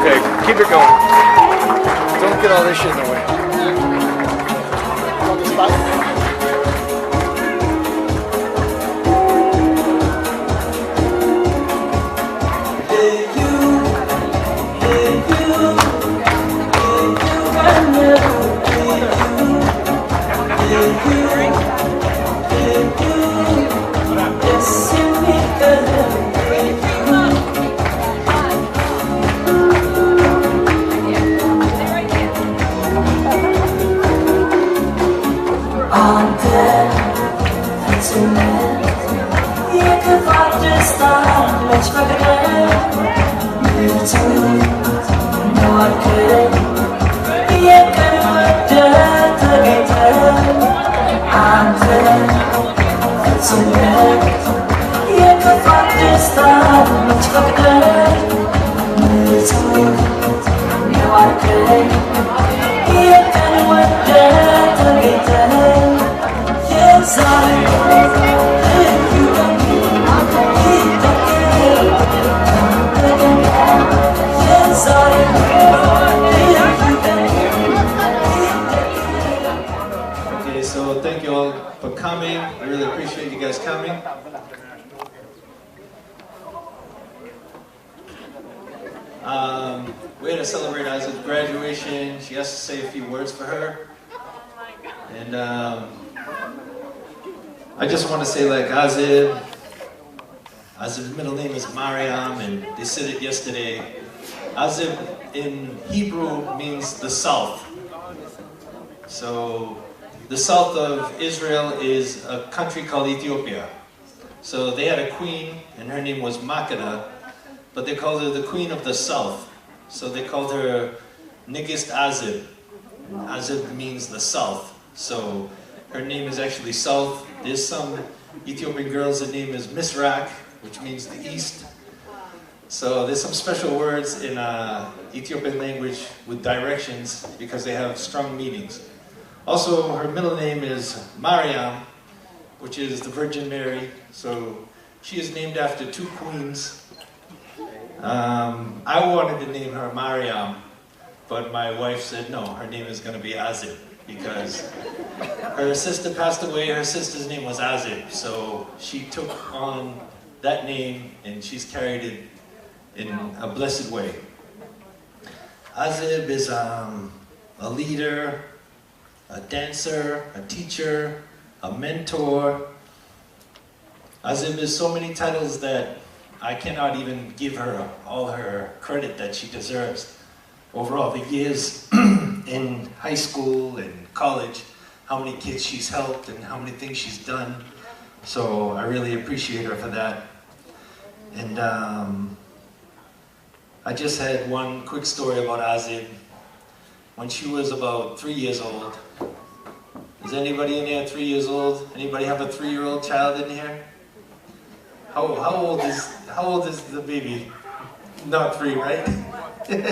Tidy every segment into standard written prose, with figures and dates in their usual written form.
Okay, keep it going. Don't get all this shit in the way. On the spot. Way to celebrate Azib's graduation. She has to say a few words for her. And I just want to say, like, Azib's middle name is Mariam, and they said it yesterday. Azib in Hebrew means the south. So the south of Israel is a country called Ethiopia. So they had a queen, and her name was Makeda, but they called her the queen of the south. So they called her Nigist Azib. Azib means the south. So her name is actually south. There's some Ethiopian girls, the name is Misrak, which means the east. So there's some special words in Ethiopian language with directions because they have strong meanings. Also, her middle name is Mariam, which is the Virgin Mary. So she is named after two queens. I wanted to name her Mariam, but my wife said no, her name is going to be Azib because her sister passed away. Her sister's name was Azib, so she took on that name and she's carried it in a blessed way. Azib is a leader, a dancer, a teacher, a mentor. Azib is so many titles that I cannot even give her all her credit that she deserves. Over all the years in high school and college, how many kids she's helped and how many things she's done. So I really appreciate her for that. And I just had one quick story about Azib. When she was about 3 years old. Is anybody in here 3 years old? Anybody have a 3-year-old child in here? How old is the baby? Not 3, right?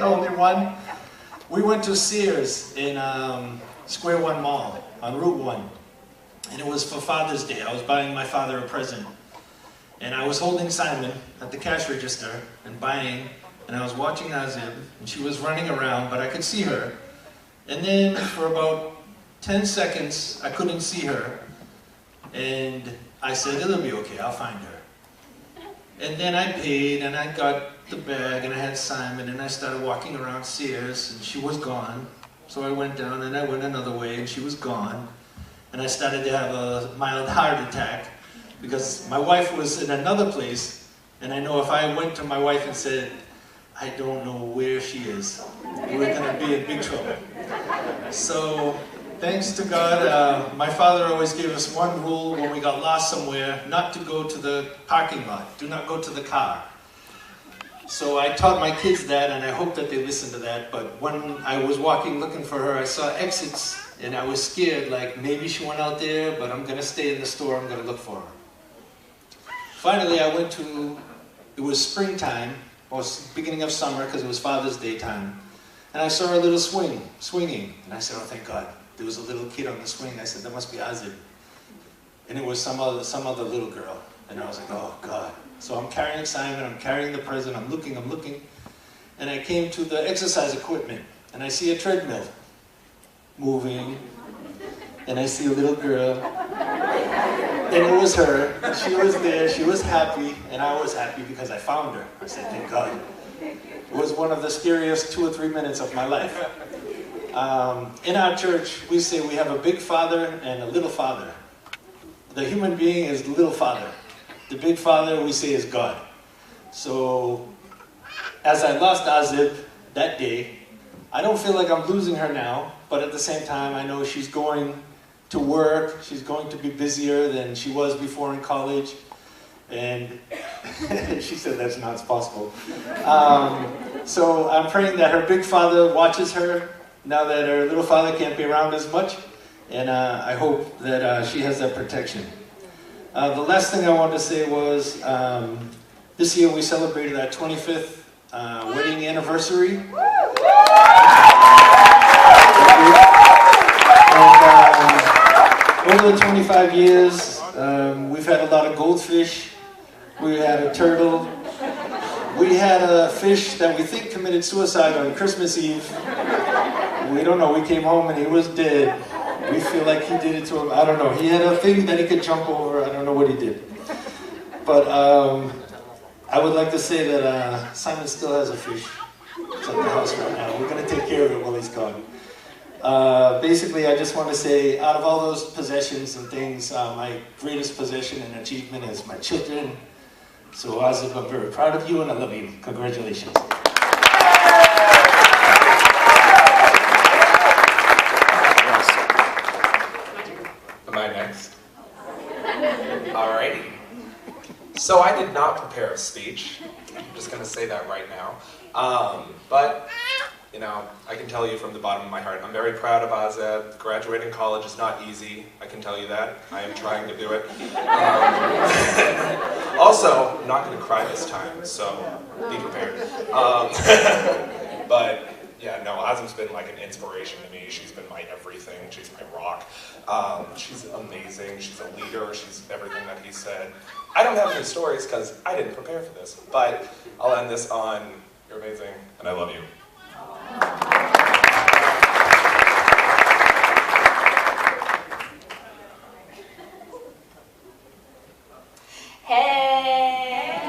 Only 1? We went to Sears in Square One Mall on Route 1. And it was for Father's Day. I was buying my father a present. And I was holding Simon at the cash register and buying. And I was watching Azib. And she was running around, but I could see her. And then for about 10 seconds, I couldn't see her. And I said, it'll be okay, I'll find her. And then I paid, and I got the bag, and I had Simon, and I started walking around Sears, and she was gone. So I went down, and I went another way, and she was gone. And I started to have a mild heart attack, because my wife was in another place, and I know if I went to my wife and said, I don't know where she is, we were going to be in big trouble. So, thanks to God, my father always gave us one rule when we got lost somewhere, not to go to the parking lot. Do not go to the car. So I taught my kids that, and I hope that they listen to that. But when I was walking looking for her, I saw exits, and I was scared, like maybe she went out there, but I'm going to stay in the store, I'm going to look for her. Finally, I went to, it was springtime, or beginning of summer, because it was Father's Day time. And I saw a little swinging, and I said, oh, thank God. There was a little kid on the swing. I said, that must be Azib. And it was some other little girl. And I was like, oh, God. So So I'm carrying Simon, I'm carrying the present, I'm looking, and I came to the exercise equipment, and I see a treadmill moving, and I see a little girl, and it was her, and she was there, she was happy, and I was happy because I found her. I said, thank God. It was one of the scariest 2 or 3 minutes of my life. In our church, we say we have a big father and a little father. The human being is the little father. The big father, we say, is God. So, as I lost Azib that day, I don't feel like I'm losing her now, but at the same time, I know she's going to work, she's going to be busier than she was before in college, and she said that's not possible. So I'm praying that her big father watches her now that her little father can't be around as much, and I hope that she has that protection. The last thing I wanted to say was, this year we celebrated our 25th wedding anniversary. And over the 25 years, we've had a lot of goldfish, we had a turtle, we had a fish that we think committed suicide on Christmas Eve. We don't know, we came home and he was dead. We feel like he did it to him, I don't know. He had a thing that he could jump over, I don't know what he did. But I would like to say that Simon still has a fish. It's at the house right now. We're going to take care of it while he's gone. Basically, I just want to say, out of all those possessions and things, my greatest possession and achievement is my children. So Azib, I'm very proud of you and I love you. Congratulations. Am I next? Alrighty. So I did not prepare a speech. I'm just going to say that right now. But, you know, I can tell you from the bottom of my heart, I'm very proud of Azib. Graduating college is not easy. I can tell you that. I am trying to do it. Also, I'm not going to cry this time, so be prepared. But, yeah, no, Azim's been like an inspiration to me. She's been my everything. She's my rock. She's amazing. She's a leader. She's everything that he said. I don't have any stories because I didn't prepare for this, but I'll end this on, you're amazing, and I love you. Hey!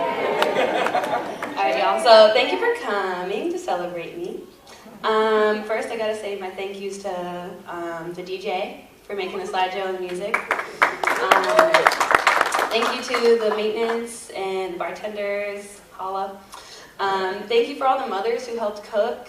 Alright, y'all, so thank you for coming to celebrate me. First, I gotta say my thank yous to the DJ for making the slideshow and the music. Thank you to the maintenance and bartenders, holla. Thank you for all the mothers who helped cook.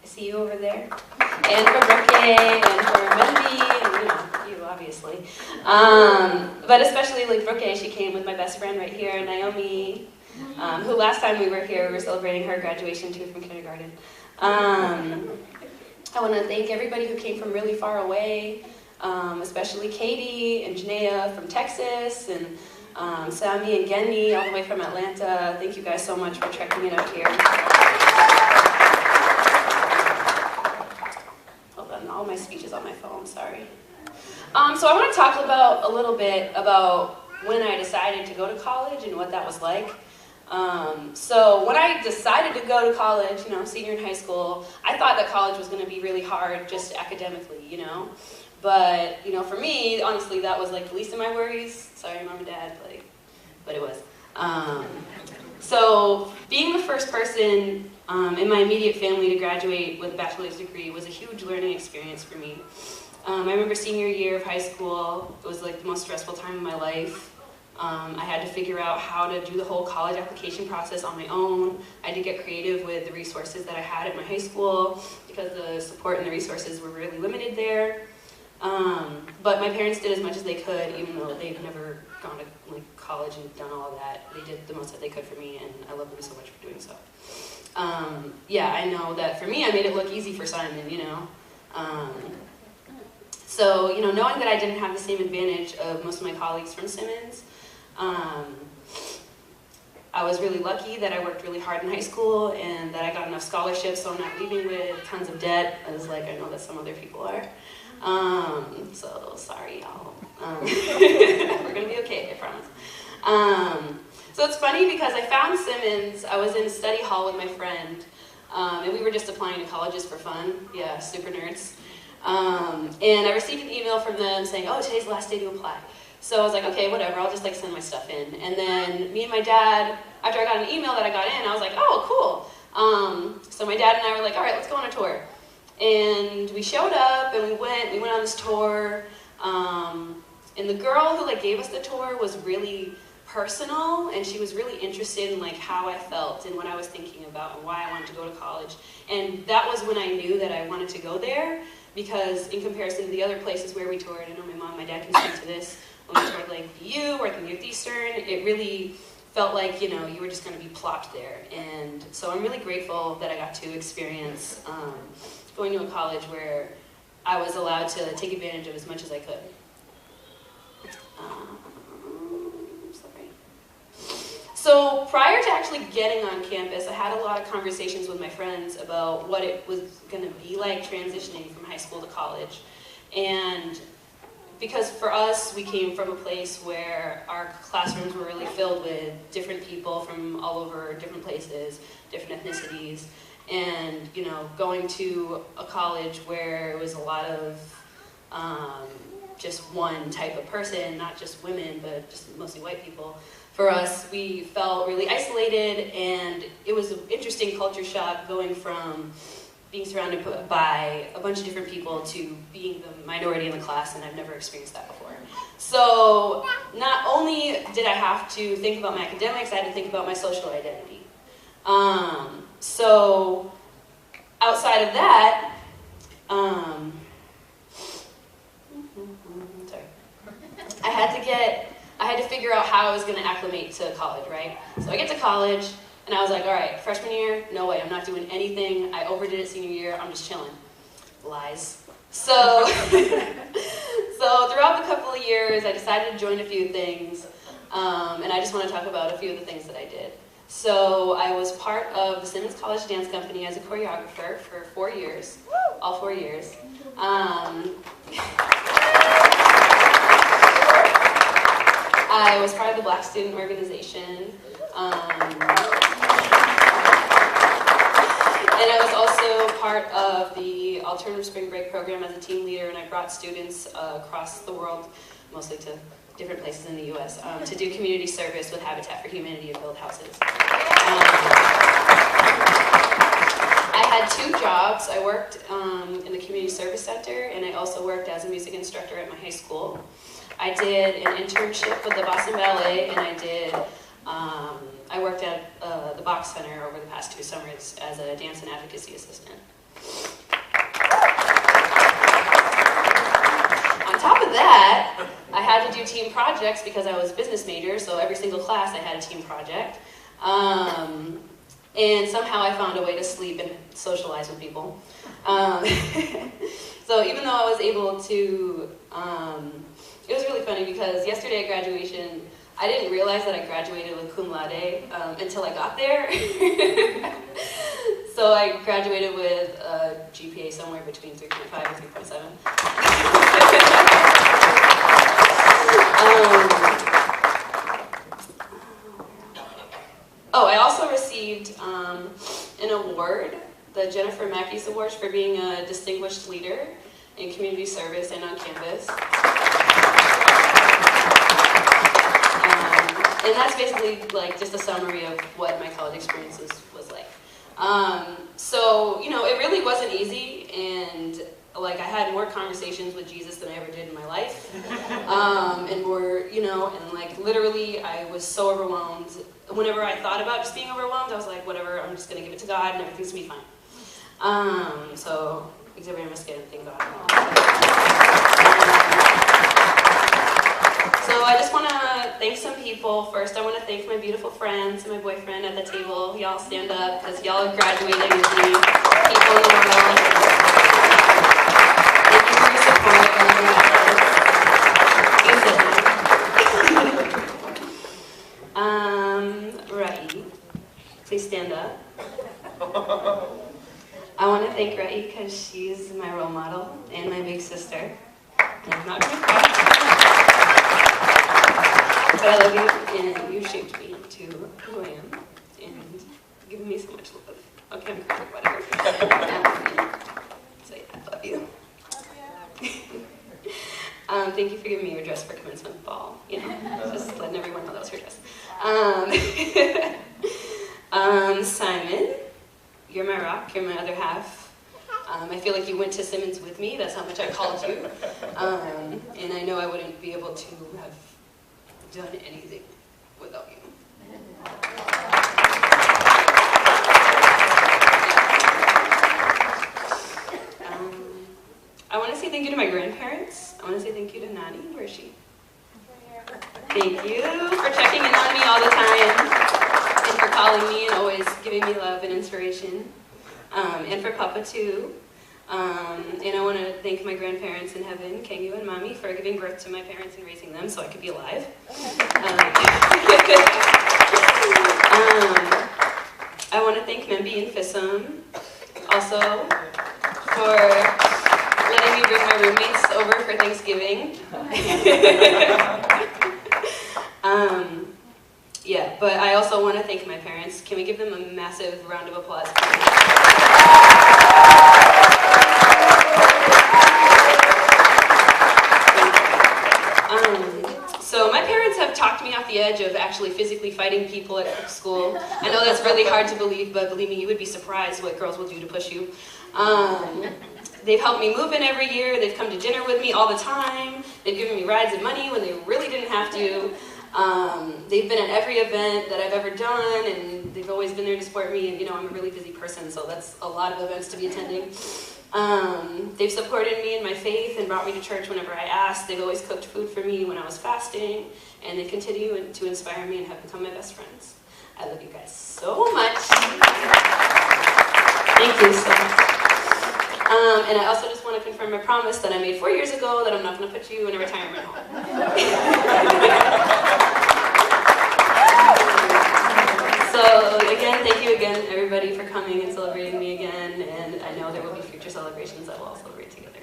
I see you over there. And for Brooke and for Mendy, and you obviously. But especially like Brooke, she came with my best friend right here, Naomi, who last time we were here, we were celebrating her graduation too from kindergarten. I want to thank everybody who came from really far away, especially Katie and Janaea from Texas, and Sami and Genny all the way from Atlanta. Thank you guys so much for trekking it up here. Hold on, all my speech is on my phone, sorry. So I want to talk about a little bit about when I decided to go to college and what that was like. So when I decided to go to college, you know, senior in high school, I thought that college was going to be really hard just academically, you know. But, you know, for me, honestly, that was like the least of my worries. Sorry, Mom and Dad, like, but it was. So being the first person in my immediate family to graduate with a bachelor's degree was a huge learning experience for me. I remember senior year of high school, it was like the most stressful time of my life. I had to figure out how to do the whole college application process on my own. I had to get creative with the resources that I had at my high school because the support and the resources were really limited there. But my parents did as much as they could, even though they've never gone to like college and done all of that. They did the most that they could for me, and I love them so much for doing so. Yeah, I know that for me, I made it look easy for Simon, you know. So, you know, knowing that I didn't have the same advantage of most of my colleagues from Simmons, I was really lucky that I worked really hard in high school and that I got enough scholarships so I'm not leaving with tons of debt, as like I know that some other people are. So sorry, y'all. We're gonna be okay, I promise. So it's funny because I found Simmons, I was in study hall with my friend, and we were just applying to colleges for fun. Yeah, super nerds. And I received an email from them saying, oh, today's the last day to apply. So I was like, okay, whatever, I'll just like send my stuff in. And then me and my dad, after I got an email that I got in, I was like, oh, cool. So my dad and I were like, all right, let's go on a tour. And we showed up and we went on this tour. And the girl who like gave us the tour was really personal, and she was really interested in like how I felt and what I was thinking about and why I wanted to go to college. And that was when I knew that I wanted to go there, because in comparison to the other places where we toured, I know my mom and my dad can speak to this, when we toured like BU or the Northeastern, it really felt like, you know, you were just going to be plopped there. And so I'm really grateful that I got to experience going to a college where I was allowed to take advantage of as much as I could. So prior to actually getting on campus, I had a lot of conversations with my friends about what it was going to be like transitioning from high school to college. And because for us, we came from a place where our classrooms were really filled with different people from all over different places, different ethnicities. And, you know, going to a college where it was a lot of just one type of person, not just women, but just mostly white people. For us, we felt really isolated, and it was an interesting culture shock going from being surrounded by a bunch of different people to being the minority in the class, and I've never experienced that before. So not only did I have to think about my academics, I had to think about my social identity. So outside of that, I had to figure out how I was going to acclimate to college, right? So I get to college, and I was like, all right, freshman year, no way, I'm not doing anything. I overdid it senior year, I'm just chilling. Lies. So, so throughout the couple of years, I decided to join a few things, and I just want to talk about a few of the things that I did. So I was part of the Simmons College Dance Company as a choreographer for 4 years, all 4 years. I was part of the Black Student Organization, and I was also part of the Alternative Spring Break program as a team leader, and I brought students across the world, mostly to different places in the U.S., to do community service with Habitat for Humanity and build houses. I had 2 jobs. I worked in the community service center, and I also worked as a music instructor at my high school. I did an internship with the Boston Ballet, and I worked at the Bach Center over the past 2 summers as a dance and advocacy assistant. On top of that, I had to do team projects because I was a business major, so every single class I had a team project. And somehow I found a way to sleep and socialize with people. So even though I was able to, it was really funny because yesterday at graduation, I didn't realize that I graduated with cum laude until I got there. So I graduated with a GPA somewhere between 3.5 and 3.7. Oh, I also received an award, the Jennifer Mackey's Awards, for being a distinguished leader in community service and on campus. And that's basically like just a summary of what my college experiences was like. So, you know, it really wasn't easy, and like I had more conversations with Jesus than I ever did in my life. And more, you know, and like literally I was so overwhelmed. Whenever I thought about just being overwhelmed, I was like, whatever, I'm just gonna give it to God and everything's gonna be fine. So, except I'm scared, thank God. So I just want to thank some people. First, I want to thank my beautiful friends and my boyfriend at the table. Y'all stand up because y'all are graduating with me. People in the world. Thank you for your support. Rai, please stand up. I want to thank Rai because she's my role model and my big sister. And I'm not going to cry. But I love you, and you shaped me to who I am, and given me so much love. Okay, I'm crying, whatever. So yeah, I love you. Thank you for giving me your dress for commencement ball. You know, just letting everyone know that was her dress. Simon, you're my rock. You're my other half. I feel like you went to Simmons with me. That's how much I called you. And I know I wouldn't be able to have done anything without you. I want to say thank you to my grandparents. I want to say thank you to Nani. Where is she? Thank you for checking in on me all the time and for calling me and always giving me love and inspiration. And for Papa too. And I want to thank my grandparents in heaven, Kengu and Mommy, for giving birth to my parents and raising them so I could be alive. I want to thank Membi and Fissam also for letting me bring my roommates over for Thanksgiving. Yeah, but I also want to thank my parents. Can we give them a massive round of applause? So my parents have talked me off the edge of actually physically fighting people at school. I know that's really hard to believe, but believe me, you would be surprised what girls will do to push you. They've helped me move in every year. They've come to dinner with me all the time. They've given me rides and money when they really didn't have to. They've been at every event that I've ever done, and they've always been there to support me. And you know, I'm a really busy person, so that's a lot of events to be attending. They've supported me in my faith and brought me to church whenever I asked. They've always cooked food for me when I was fasting, and they continue to inspire me and have become my best friends. I love you guys so much. Thank you so much. And I also just want to confirm a promise that I made 4 years ago that I'm not going to put you in a retirement home. So again, thank you again, everybody, for coming and celebrating me again. And I know there will be future celebrations that we'll all celebrate together.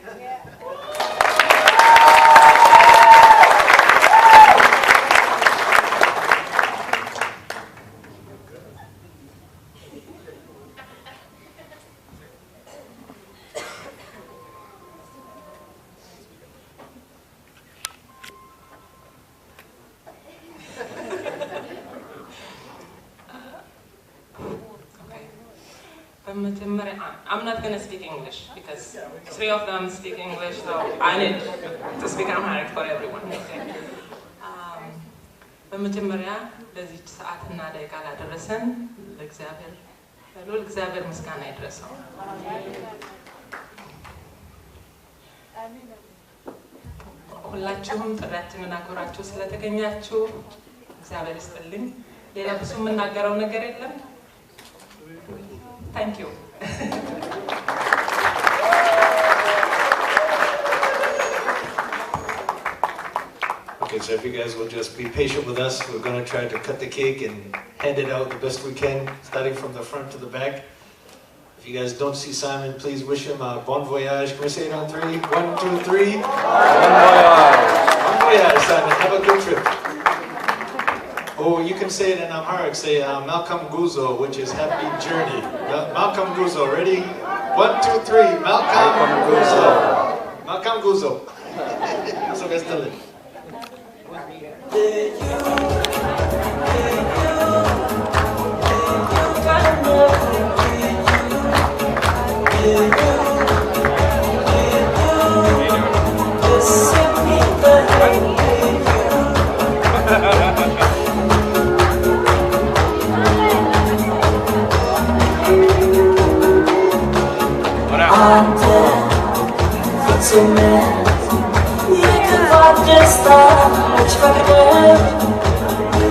I'm not going to speak English because 3 of them speak English, so I need to speak Amharic for everyone. Okay? በመጀመሪያ ለዚህ ሰዓትና ደቂቃ ላደረሰን ለእግዚአብሔር ምስጋና ይድረሰው። ሁላችሁም ጥሪያችንን አክብራችሁ ስለተገኛችሁ እግዚአብሔር ይስጥልኝ። ሌላ ብዙ የምናገረው ነገር የለም። Thank you. Okay, so if you guys will just be patient with us, we're going to try to cut the cake and hand it out the best we can, starting from the front to the back. If you guys don't see Simon, please wish him a bon voyage. Can we say it on 3? 1, 2, 3. Bon voyage. Bon voyage, Simon. Have a good trip. Oh, you can say it in Amharic. Say Malcolm Guzo, which is happy journey. Malcolm Guzo. Ready? 1, 2, 3. Malcolm Guzo. Malcolm Guzo. So guys, tell it.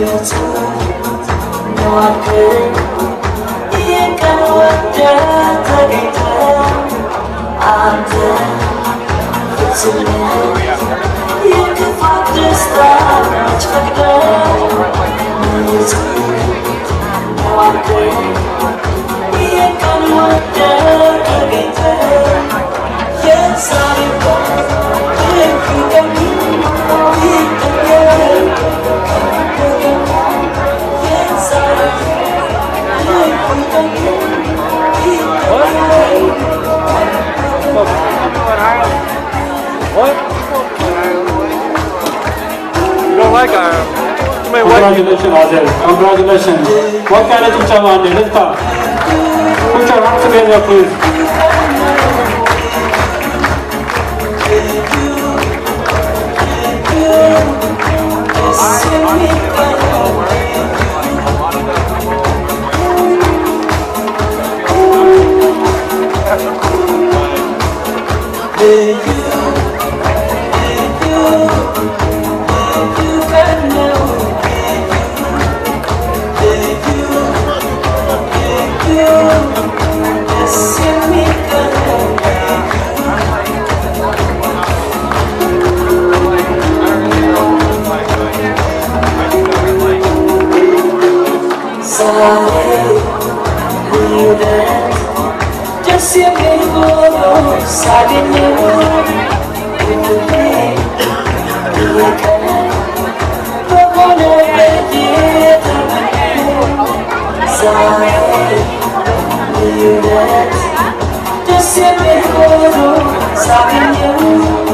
Yes, I'm Congratulations, Azir. Congratulations. What kind of तुमच्या Mande लिफ्ता? Put your hands together, please. Just